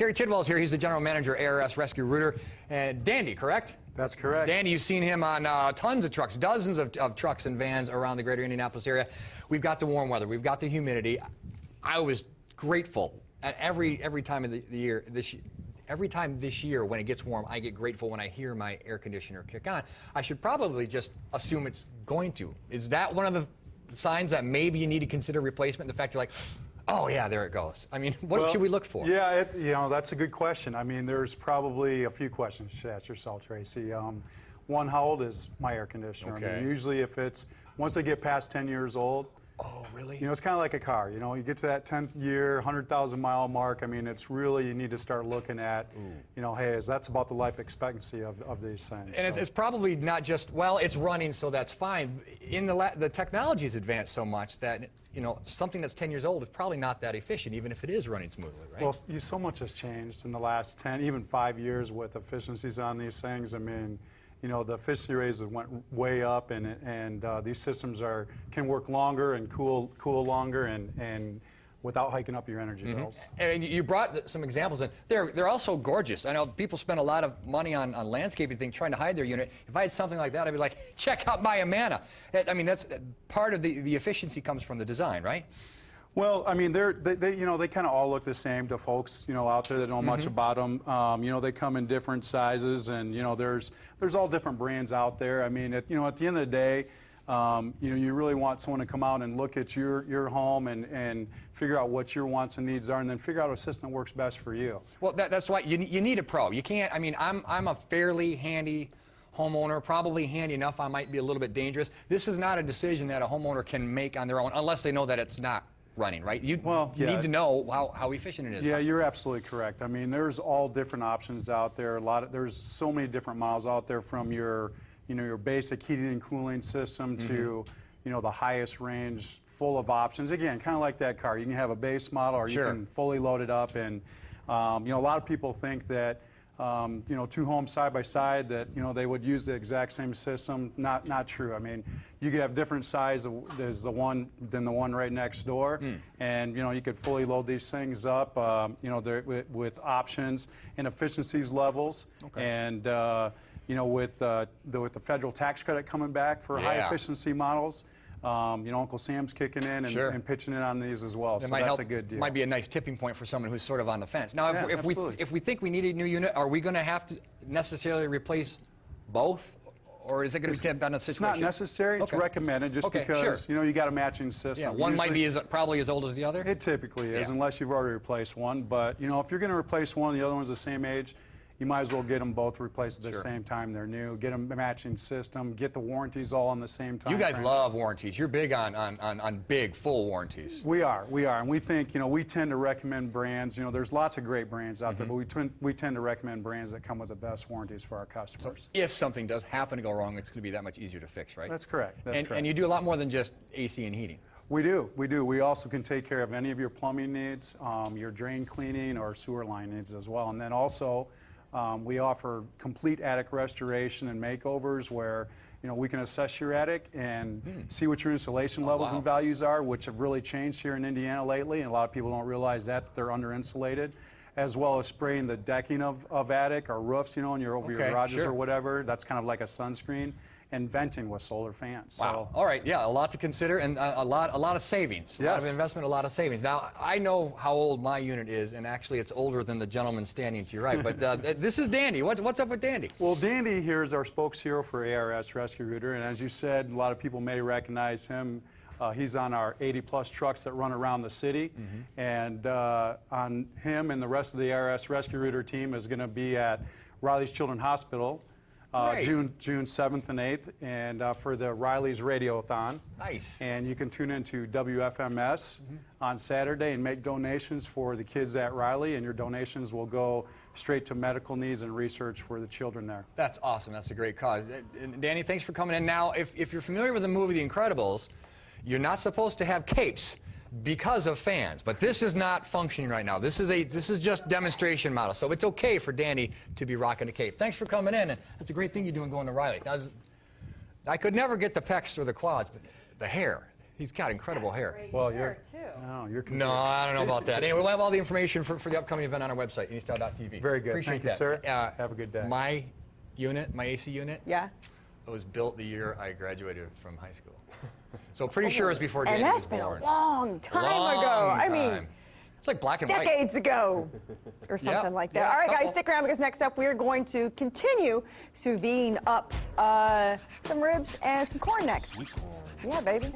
Kerry Tidwell is here. He's the general manager of ARS Rescue Rooter. And Dandy, correct? That's correct. Dandy, you've seen him on tons of trucks, dozens of trucks and vans around the greater Indianapolis area. We've got the warm weather. We've got the humidity. I was grateful at every time of the year, every time this year when it gets warm, I get grateful when I hear my air conditioner kick on. I should probably just assume it's going to. Is that one of the signs that maybe you need to consider replacement? The fact you're like, oh yeah, there it goes. I mean, what should we look for? Yeah, that's a good question. I mean, there's probably a few questions you should ask yourself, Tracy. One, how old is my air conditioner? Okay. I mean, usually if it's, once they get past 10 years old, oh, really? it's kind of like a car. You get to that 10th year, 100,000 mile mark. I mean, it's really, you need to start looking at, hey, that's about the life expectancy of these things. And it's probably not just, well, it's running, so that's fine. The technology's advanced so much that, something that's 10 years old is probably not that efficient, even if it is running smoothly, right? Well, so much has changed in the last 10, even 5 years with efficiencies on these things. I mean, the efficiency rates have went way up, and these systems can work longer and cool longer, and without hiking up your energy bills. And you brought some examples in. They're also gorgeous. I know people spend a lot of money on landscaping things trying to hide their unit. If I had something like that, I'd be like, check out my Amana. I mean, that's part of the efficiency comes from the design, right? Well, I mean, they kind of all look the same to folks, out there that know much about them. They come in different sizes, and there's all different brands out there. I mean, at the end of the day, you really want someone to come out and look at your home and figure out what your wants and needs are, and then figure out a system that works best for you. Well, that's why you need a pro. You can't. I mean, I'm a fairly handy homeowner, probably handy enough. I might be a little bit dangerous. This is not a decision that a homeowner can make on their own, unless they know that it's not running, right? You need to know how efficient it is. Yeah, you're absolutely correct. I mean, there's all different options out there. There's so many different models out there, from your your basic heating and cooling system to the highest range, full of options. Again, kind of like that car. You can have a base model, or you can fully load it up. And a lot of people think that two homes side by side, that they would use the exact same system. Not true. I mean, you could have different size than the one right next door, and you could fully load these things up, with options and efficiencies levels, and with the federal tax credit coming back for high efficiency models. Uncle Sam's kicking in and pitching in on these as well, so that's a good deal. Might be a nice tipping point for someone who's sort of on the fence. Now, if we think we need a new unit, are we going to have to necessarily replace both, or is it going to depend on the situation? It's not necessary. It's recommended, just because you got a matching system. Yeah, one might be probably as old as the other. It typically is, unless you've already replaced one. But if you're going to replace one, the other one's the same age, you might as well get them both replaced at the same time they're new. Get them a matching system. Get the warranties all on the same time. You guys love warranties. You're big on big, full warranties. We are, and we think, we tend to recommend brands. There's lots of great brands out there, but we tend to recommend brands that come with the best warranties for our customers. So if something does happen to go wrong, it's going to be that much easier to fix, right? That's correct. And you do a lot more than just AC and heating. We do. We also can take care of any of your plumbing needs, your drain cleaning or sewer line needs as well. And then also, we offer complete attic restoration and makeovers, where we can assess your attic and see what your insulation levels and values are, which have really changed here in Indiana lately, and a lot of people don't realize that they're under insulated, as well as spraying the decking of attic or roofs, and over your garages or whatever. That's kind of like a sunscreen. And venting with solar fans. Wow. All right. Yeah, a lot to consider, and a lot of savings. A lot of investment, a lot of savings. Now, I know how old my unit is, and actually it's older than the gentleman standing to your right. But this is Dandy. What's up with Dandy? Well, Dandy here is our spokeshero for ARS Rescue Rooter, and as you said, a lot of people may recognize him. He's on our 80-plus trucks that run around the city, and on him and the rest of the ARS Rescue Rooter team is going to be at Riley's Children's Hospital. June 7th and 8th, and for the Riley's Radiothon. Nice. And you can tune into WFMS on Saturday and make donations for the kids at Riley, and your donations will go straight to medical needs and research for the children there. That's awesome. That's a great cause. Danny, thanks for coming in. Now, if you're familiar with the movie The Incredibles, you're not supposed to have capes because of fans, but this is not functioning right now. This is just demonstration model, so it's okay for Danny to be rocking a cape. Thanks for coming in, and that's a great thing you're doing going to Riley. I could never get the pecs or the quads, but the hair. He's got incredible hair. Well, Hair, too. you're I don't know about that. Anyway, we'll have all the information for the upcoming event on our website, IndyStyle.tv. Very good. Appreciate Thank you, that. sir. Have a good day. My unit, my AC unit, Yeah. was built the year I graduated from high school. So pretty sure it was before Danny And was that's been born. a long time Long ago. I time. mean, it's like black and white. decades ago or something like that. yeah, All right, couple. guys, stick around because next up we're going to continue sous videing up some ribs and some corn next. Sweet corn. Yeah, baby.